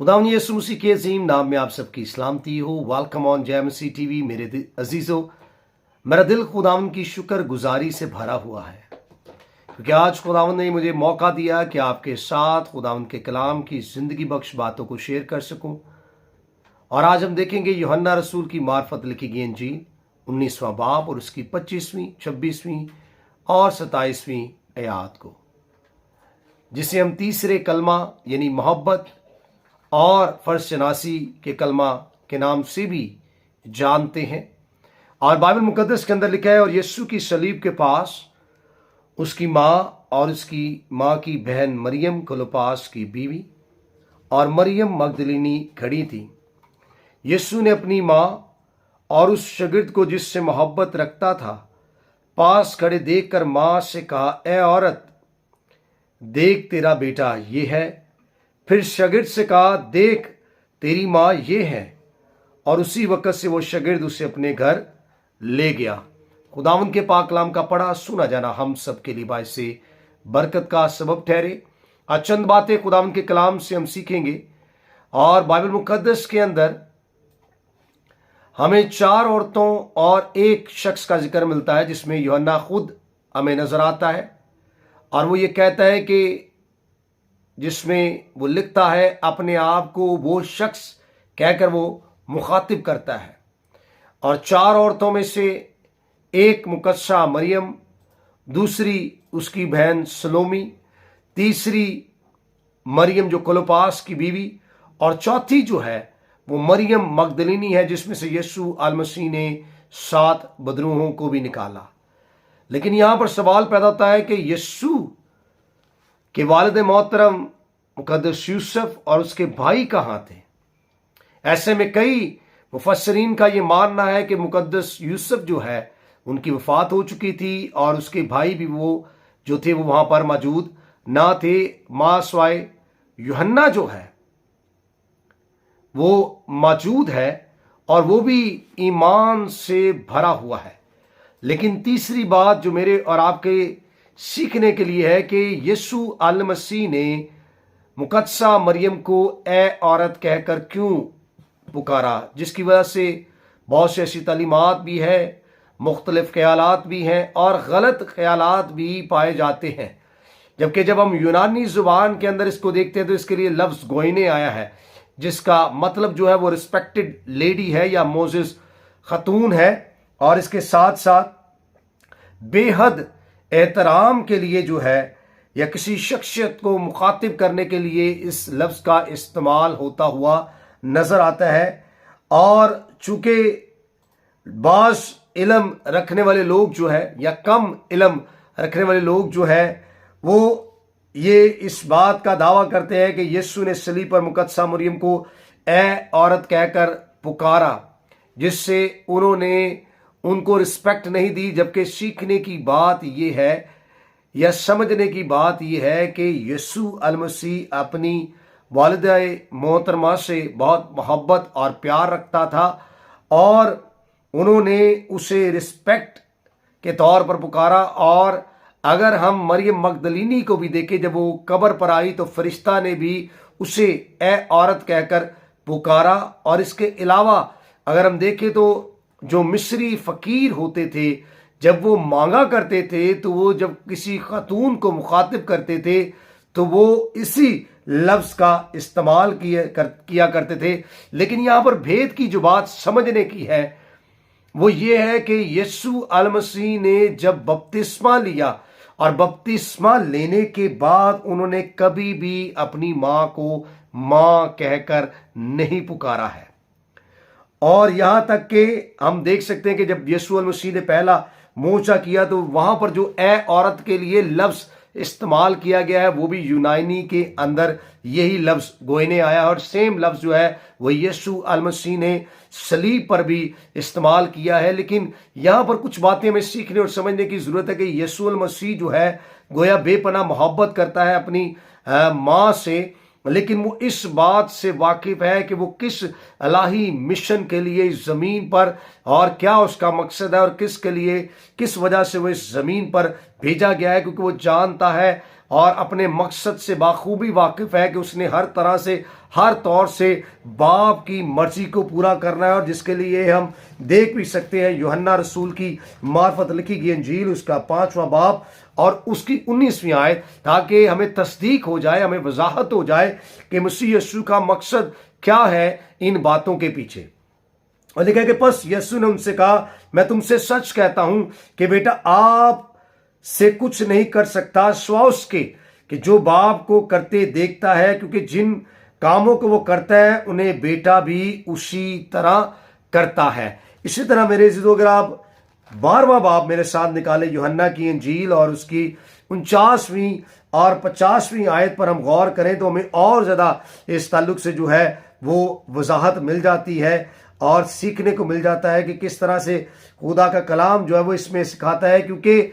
खुदावंद यीशु मसीह के अजीम नाम में आप सबकी सलामती हो। वेलकम ऑन जय मसीह टीवी। मेरे अजीजों, मेरा दिल खुदावंद की शुक्र गुजारी से भरा हुआ है क्योंकि आज खुदावंद ने मुझे मौका दिया कि आपके साथ खुदावंद के कलाम की जिंदगी बख्श बातों को शेयर कर सकूं। और आज हम देखेंगे यूहन्ना रसूल की मार्फत लिखी गई इंजील 19वां बाब और उसकी 25वीं, 26वीं और 27वीं आयत को, जिसे हम तीसरे कलमा यानी मोहब्बत और फर्ज शनासी के कलमा के नाम से भी जानते हैं। और बाइबल मुकद्दस के अंदर लिखा है, और यीशु की सलीब के पास उसकी माँ और उसकी माँ की बहन मरियम क्लोपास की बीवी और मरियम मगदलीनी खड़ी थी। यीशु ने अपनी माँ और उस शागिर्द को जिससे मोहब्बत रखता था पास खड़े देखकर माँ से कहा, ए औरत, देख तेरा बेटा ये है। फिर शागिर्द से कहा, देख तेरी माँ ये है। और उसी वक्त से वो शागिर्द उसे अपने घर ले गया। खुदावंद के पाक कलाम का पढ़ा सुना जाना हम सब के लिए बायस से बरकत का सबब ठहरे। आज चंद बातें खुदावंद के कलाम से हम सीखेंगे। और बाइबल मुकद्दस के अंदर हमें 4 औरतों और एक शख्स का जिक्र मिलता है, जिसमें यूहन्ना खुद हमें नजर आता है। और वो ये कहता है कि जिसमें वो लिखता है अपने आप को वो शख्स कहकर वो मुखातिब करता है। और 4 औरतों में से एक मुकद्दसा मरियम, दूसरी उसकी बहन सलोमी, तीसरी मरियम जो क्लोपास की बीवी, और चौथी जो है वो मरियम मगदलीनी है, जिसमें से यीशु अल मसीह ने 7 बदरूहों को भी निकाला। लेकिन यहां पर सवाल पैदा होता है कि यीशु कि वालिद मोहतरम मुकद्दस यूसुफ और उसके भाई कहाँ थे। ऐसे में कई मुफस्सरीन का ये मानना है कि मुकद्दस यूसुफ जो है उनकी वफात हो चुकी थी और उसके भाई भी वो जो थे वो वहां पर मौजूद ना थे। मां स्वाय यूहन्ना जो है वो मौजूद है और वो भी ईमान से भरा हुआ है। लेकिन तीसरी बात जो मेरे और आपके सीखने के लिए है कि यीशु अल मसीह ने मुकद्दसा मरियम को ए औरत कहकर क्यों पुकारा, जिसकी वजह से बहुत सी ऐसी तालीमात भी है, मुख्तलिफ ख्यालात भी हैं और गलत ख्यालात भी पाए जाते हैं। जबकि जब हम यूनानी जुबान के अंदर इसको देखते हैं तो इसके लिए लफ्ज गोइने आया है, जिसका मतलब जो है वो रिस्पेक्टेड लेडी है या मोजिज खतून है। और इसके साथ साथ बेहद एहतराम के लिए जो है या किसी शख्सियत को मुखातिब करने के लिए इस लफ्ज का इस्तेमाल होता हुआ नजर आता है। और चूंकि बास इल्म रखने वाले लोग जो है या कम इल्म रखने वाले लोग जो है वो ये इस बात का दावा करते हैं कि यीशु ने सलीब पर मुकद्दसा मरियम को ए औरत कहकर पुकारा, जिससे उन्होंने उनको रिस्पेक्ट नहीं दी। जबकि सीखने की बात यह है या समझने की बात यह है कि यीशु अल मसीह अपनी वालिदा मोहतरमा से बहुत मोहब्बत और प्यार रखता था और उन्होंने उसे रिस्पेक्ट के तौर पर पुकारा। और अगर हम मरियम मगदलीनी को भी देखें, जब वो कब्र पर आई तो फरिश्ता ने भी उसे ए औरत कहकर पुकारा। और इसके अलावा अगर हम देखें तो जो मिस्री फकीर होते थे, जब वो मांगा करते थे तो वो जब किसी खातून को मुखातिब करते थे तो वो इसी लफ्ज का इस्तेमाल किया करते थे। लेकिन यहां पर भेद की जो बात समझने की है वो ये है कि यीशु अल मसीह ने जब बपतिस्मा लिया और बपतिस्मा लेने के बाद उन्होंने कभी भी अपनी मां को मां कहकर नहीं पुकारा है। और यहां तक कि हम देख सकते हैं कि जब यीशु अल मसीह ने पहला मोर्चा किया तो वहां पर जो ए औरत के लिए लफ्ज इस्तेमाल किया गया है वो भी यूनानी के अंदर यही लफ्ज गोइने आया। और सेम लफ्ज जो है वो यीशु अल मसीह ने सलीब पर भी इस्तेमाल किया है। लेकिन यहां पर कुछ बातें हमें सीखने और समझने की जरूरत है कि यीशु अल मसीह जो है गोया बेपनाह मोहब्बत करता है अपनी मां से, लेकिन वो इस बात से वाकिफ है कि वो किस इलाही मिशन के लिए इस जमीन पर और क्या उसका मकसद है और किसके लिए किस वजह से वो इस जमीन पर भेजा गया है, क्योंकि वो जानता है اور اپنے مقصد سے بخوبی واقف ہے کہ اس نے ہر طرح سے ہر طور سے باپ کی مرضی کو پورا کرنا ہے، اور جس کے لیے ہم دیکھ بھی سکتے ہیں یوحنا رسول کی معرفت لکھی گئی انجیل اس کا 5واں باب اور اس کی 19ویں آیت، تاکہ ہمیں تصدیق ہو جائے، ہمیں وضاحت ہو جائے کہ مسیح یسوع کا مقصد کیا ہے ان باتوں کے پیچھے۔ اور لکھا کہ پس یسوع نے ان سے کہا، میں تم سے سچ کہتا ہوں کہ بیٹا آپ سے کچھ نہیں کر سکتا سوا اس کے کہ جو باپ کو کرتے دیکھتا ہے، کیونکہ جن کاموں کو وہ کرتا ہے انہیں بیٹا بھی اسی طرح کرتا ہے۔ اسی طرح میرے عزیزو، اگر آپ 12واں باب میرے ساتھ نکالے یوحنا کی انجیل اور اس کی 49ویں اور 50ویں آیت پر ہم غور کریں تو ہمیں اور زیادہ اس تعلق سے جو ہے وہ وضاحت مل جاتی ہے اور سیکھنے کو مل جاتا ہے کہ کس طرح سے خدا کا کلام جو ہے وہ اس میں سکھاتا ہے، کیونکہ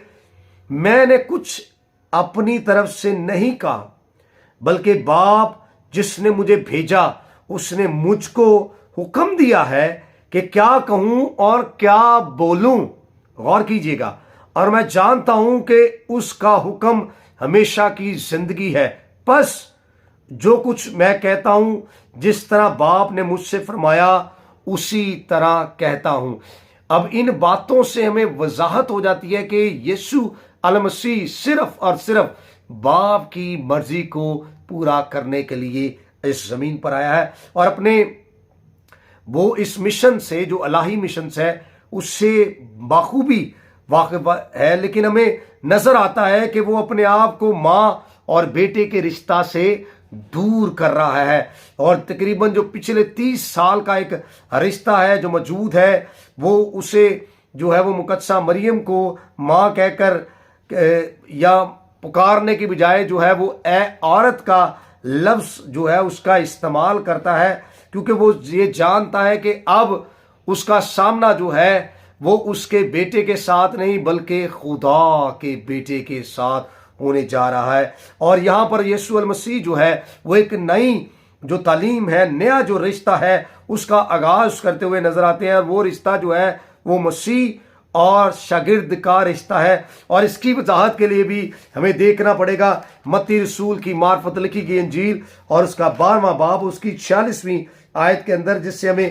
میں نے کچھ اپنی طرف سے نہیں کہا بلکہ باپ جس نے مجھے بھیجا اس نے مجھ کو حکم دیا ہے کہ کیا کہوں اور کیا بولوں۔ غور کیجئے گا، اور میں جانتا ہوں کہ اس کا حکم ہمیشہ کی زندگی ہے، پس جو کچھ میں کہتا ہوں جس طرح باپ نے مجھ سے فرمایا اسی طرح کہتا ہوں۔ اب ان باتوں سے ہمیں وضاحت ہو جاتی ہے کہ یسوع المسیح صرف اور صرف باپ کی مرضی کو پورا کرنے کے لیے اس زمین پر آیا ہے، اور اپنے وہ اس مشن سے جو الہی مشن ہے اس سے بخوبی واقف ہے، لیکن ہمیں نظر آتا ہے کہ وہ اپنے آپ کو ماں اور بیٹے کے رشتہ سے دور کر رہا ہے، اور تقریباً جو پچھلے 30 سال کا ایک رشتہ ہے جو موجود ہے وہ اسے جو ہے وہ مقدسہ مریم کو ماں کہہ کر یا پکارنے کی بجائے جو ہے وہ اے عورت کا لفظ جو ہے اس کا استعمال کرتا ہے، کیونکہ وہ یہ جانتا ہے کہ اب اس کا سامنا جو ہے وہ اس کے بیٹے کے ساتھ نہیں بلکہ خدا کے بیٹے کے ساتھ ہونے جا رہا ہے۔ اور یہاں پر یسوع المسیح جو ہے وہ ایک نئی جو تعلیم ہے، نیا جو رشتہ ہے اس کا آغاز کرتے ہوئے نظر آتے ہیں، اور وہ رشتہ جو ہے وہ مسیح اور شاگرد کا رشتہ ہے۔ اور اس کی وضاحت کے لیے بھی ہمیں دیکھنا پڑے گا متی رسول کی معرفت لکھی گئی انجیل اور اس کا 12واں باب اس کی 46ویں آیت کے اندر، جس سے ہمیں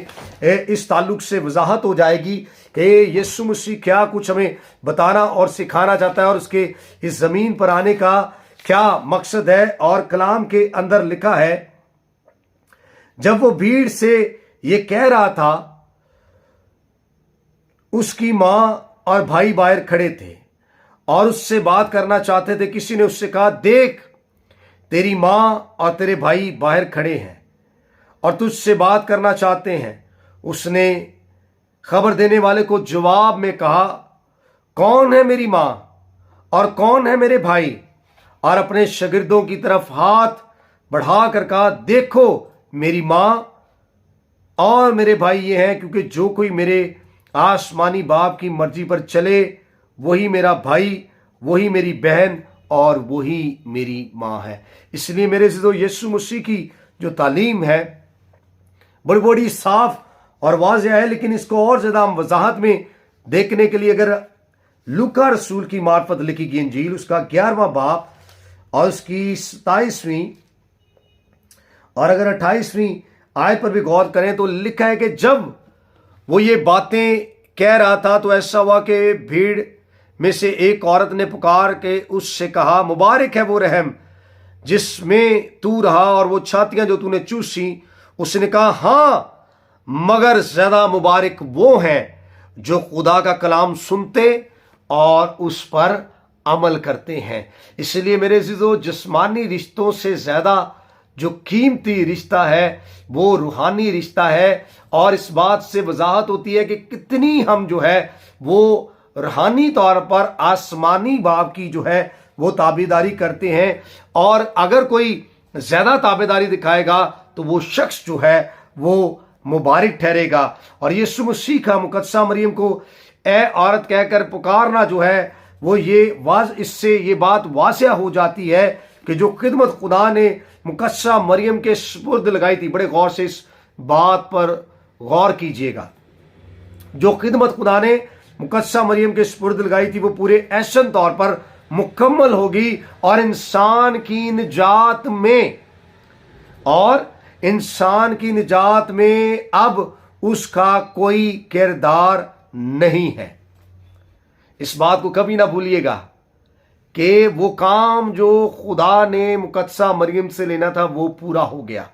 اس تعلق سے وضاحت ہو جائے گی کہ یسوع مسیح کیا کچھ ہمیں بتانا اور سکھانا چاہتا ہے اور اس کے اس زمین پر آنے کا کیا مقصد ہے۔ اور کلام کے اندر لکھا ہے، جب وہ بھیڑ سے یہ کہہ رہا تھا اس کی ماں اور بھائی باہر کھڑے تھے اور اس سے بات کرنا چاہتے تھے، کسی نے اس سے کہا دیکھ تیری ماں اور تیرے بھائی باہر کھڑے ہیں اور تجھ سے بات کرنا چاہتے ہیں۔ اس نے خبر دینے والے کو جواب میں کہا، کون ہے میری ماں اور کون ہے میرے بھائی؟ اور اپنے شاگردوں کی طرف ہاتھ بڑھا کر کہا، دیکھو میری ماں اور میرے بھائی یہ ہیں، کیونکہ جو کوئی میرے آسمانی باپ کی مرضی پر چلے وہی میرا بھائی، وہی میری بہن اور وہی میری ماں ہے۔ اس لیے میرے عزیزو، یسوع مسیح کی جو تعلیم ہے بڑی صاف اور واضح ہے، لیکن اس کو اور زیادہ ہم وضاحت میں دیکھنے کے لیے اگر لوکا رسول کی معرفت لکھی گئی انجیل اس کا 11واں باب اور اس کی 27ویں اور اگر 28ویں آیت پر بھی غور کریں تو لکھا ہے کہ جب وہ یہ باتیں کہہ رہا تھا تو ایسا ہوا کہ بھیڑ میں سے ایک عورت نے پکار کے اس سے کہا، مبارک ہے وہ رحم جس میں تو رہا اور وہ چھاتیاں جو تو نے چوسی۔ اس نے کہا، ہاں، مگر زیادہ مبارک وہ ہیں جو خدا کا کلام سنتے اور اس پر عمل کرتے ہیں۔ اس لیے میرے عزیزو، جسمانی رشتوں سے زیادہ جو قیمتی رشتہ ہے وہ روحانی رشتہ ہے، اور اس بات سے وضاحت ہوتی ہے کہ کتنی ہم جو ہے وہ روحانی طور پر آسمانی باپ کی جو ہے وہ تابعداری کرتے ہیں، اور اگر کوئی زیادہ تابعداری دکھائے گا تو وہ شخص جو ہے وہ مبارک ٹھہرے گا۔ اور یسوع مسیح کا مقدسہ مریم کو اے عورت کہہ کر پکارنا جو ہے وہ اس سے یہ بات واضح ہو جاتی ہے کہ جو خدمت خدا نے مقدسہ مریم کے سپرد لگائی تھی، بڑے غور سے اس بات پر غور کیجئے گا، جو خدمت خدا نے مقدسہ مریم کے سپرد لگائی تھی وہ پورے احسن طور پر मुकम्मल होगी और इंसान की निजात में अब उसका कोई किरदार नहीं है। इस बात को कभी ना भूलिएगा कि वो काम जो खुदा ने मुकद्दसा मरियम से लेना था वो पूरा हो गया।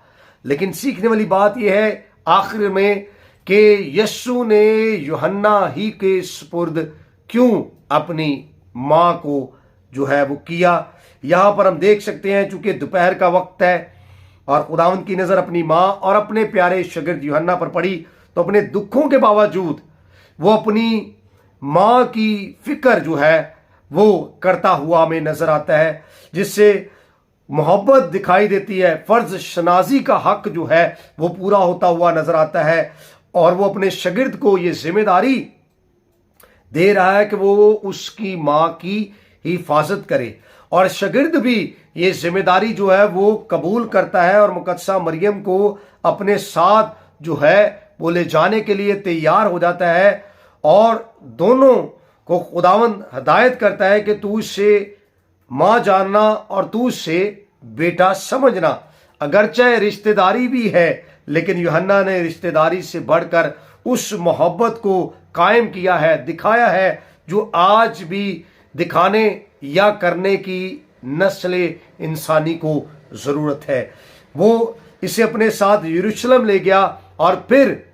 लेकिन सीखने वाली बात यह है आखिर में कि यीशु ने यूहन्ना ही के सुपुर्द क्यों अपनी माँ को जो है वो किया। यहां पर हम देख सकते हैं चूंकि दोपहर का वक्त है और खुदावंद की नजर अपनी माँ और अपने प्यारे शागिर्द यूहन्ना पर पड़ी, तो अपने दुखों के बावजूद वो अपनी माँ की फिक्र जो है वो करता हुआ हमें नजर आता है, जिससे मोहब्बत दिखाई देती है। फर्ज शनाजी का हक जो है वो पूरा होता हुआ नजर आता है और वो अपने शागिर्द को ये जिम्मेदारी दे रहा है कि वो उसकी माँ की हिफाजत करे, और शागिर्द भी ये जिम्मेदारी जो है वो कबूल करता है और मुकद्दसा मरियम को अपने साथ जो है वो ले जाने के लिए तैयार हो जाता है और दोनों को खुदावंद हदायत करता है कि तू इससे माँ जानना और तू इससे बेटा समझना। अगरचे रिश्तेदारी भी है, लेकिन यूहन्ना ने रिश्तेदारी से बढ़कर उस मोहब्बत को कायम किया है, दिखाया है, जो आज भी दिखाने या करने की नस्ल इंसानी को जरूरत है। वो इसे अपने साथ यरूशलेम ले गया और फिर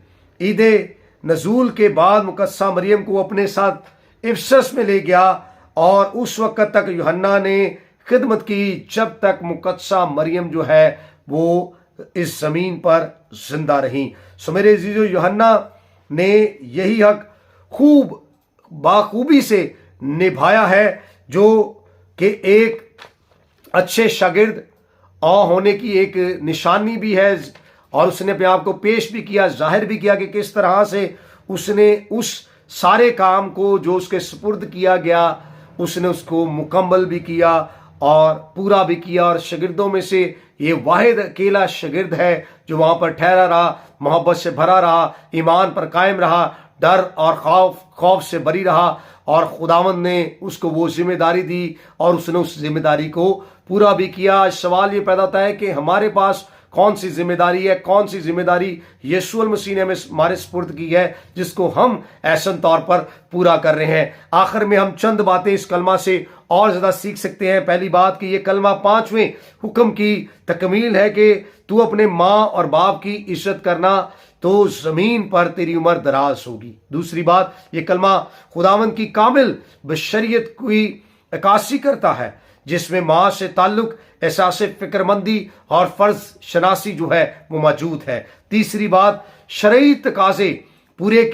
ईदे नजूल के बाद मुकद्दसा मरियम को अपने साथ इफसस में ले गया और उस वक्त तक यूहन्ना ने खिदमत की जब तक मुकद्दसा मरियम जो है वो इस जमीन पर जिंदा रही। सो मेरे अजीजों, यूहन्ना ने यही हक खूब बाखूबी से निभाया है जो कि एक अच्छे शागिर्द होने की एक निशानी भी है, और उसने अपने आप को पेश भी किया, जाहिर भी किया कि किस तरह से उसने उस सारे काम को जो उसके सुपुर्द किया गया उसने उसको मुकम्मल भी किया और पूरा भी किया। और शागिर्दों में से ये वाहिद अकेला शागिर्द है जो वहां पर ठहरा रहा, मोहब्बत से भरा रहा, ईमान पर कायम रहा, डर और खौफ से बरी रहा, और खुदावंद ने उसको वो जिम्मेदारी दी और उसने उस जिम्मेदारी को पूरा भी किया। सवाल ये पैदा होता है कि हमारे पास कौन सी जिम्मेदारी है, कौन सी जिम्मेदारी यीशु मसीह ने हमारे सुपुर्द की है जिसको हम ऐसन तौर पर पूरा कर रहे हैं। आखिर में हम चंद बातें इस कलमा से और ज्यादा सीख सकते हैं। पहली बात कि ये कलमा 5वें हुक्म की तकमील है कि तू अपने माँ और बाप की इज्जत करना तो जमीन पर तेरी उम्र दराज होगी। दूसरी बात, ये कलमा खुदावंद की कामिल बशरियत की अक्कासी करता है जिसमें माँ से ताल्लुक, एहसास फिक्रमंदी और फर्ज शनासी जो है वो मौजूद है। तीसरी बात, शरई तकाजे पूरे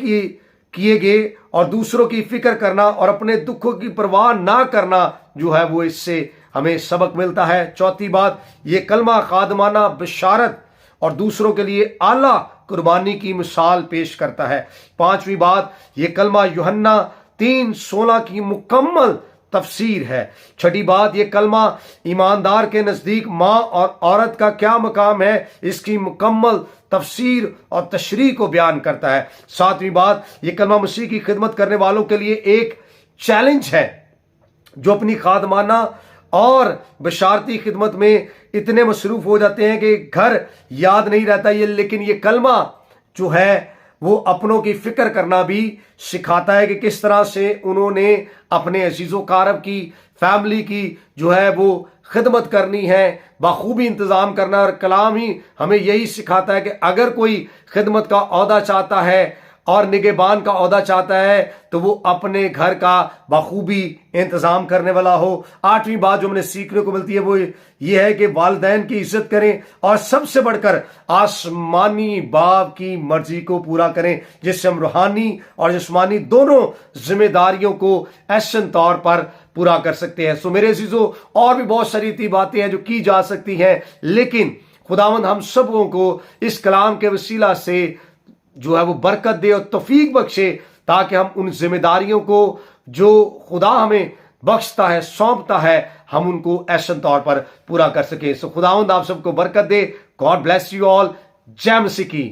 किए गए और दूसरों की फिक्र करना और अपने दुखों की परवाह ना करना जो है वो इससे हमें सबक मिलता है। चौथी बात, ये कलमा खादमाना बशारत और दूसरों के लिए आला कुर्बानी की मिसाल पेश करता है। पांचवी बात, ये कलमा यूहन्ना 3:16 की मुकम्मल तफसीर है। छठी बात, ये कलमा ईमानदार के नजदीक माँ और औरत का क्या मकाम है इसकी मुकम्मल तफसीर और तशरीह को बयान करता है। सातवीं बात, ये कलमा मसीह की खिदमत करने वालों के लिए एक चैलेंज है जो अपनी खादमाना और बशारती खिदमत में इतने मसरूफ हो जाते हैं कि घर याद नहीं रहता ये, लेकिन ये कलमा जो है वो अपनों की फिक्र करना भी सिखाता है कि किस तरह से उन्होंने अपने अजीजों कारब की, फैमिली की जो है वो खिदमत करनी है, बखूबी इंतजाम करना। और कलाम ही हमें यही सिखाता है कि अगर कोई खिदमत का ओहदा चाहता है और निगहबान का ओहदा चाहता है तो वो अपने घर का बखूबी इंतजाम करने वाला हो। आठवीं बात जो हमें सीखने को मिलती है वो ये है कि वालिदैन की इज्जत करें और सबसे बढ़कर आसमानी बाप की मर्जी को पूरा करें, जिससे हम रूहानी और जिस्मानी दोनों जिम्मेदारियों को ऐसन तौर पर पूरा कर सकते हैं। सो मेरे अजीजों, और भी बहुत सारी बातें हैं जो की जा सकती हैं, लेकिन खुदावंद हम सबों को इस कलाम के वसीला से जो है वो बरकत दे और तौफीक बख्शे ताकि हम उन जिम्मेदारियों को जो खुदा हमें बख्शता है, सौंपता है, हम उनको ऐसा तौर पर पूरा कर सके। सो खुदावंद आप सबको बरकत दे। God bless you all. जय मसीह की।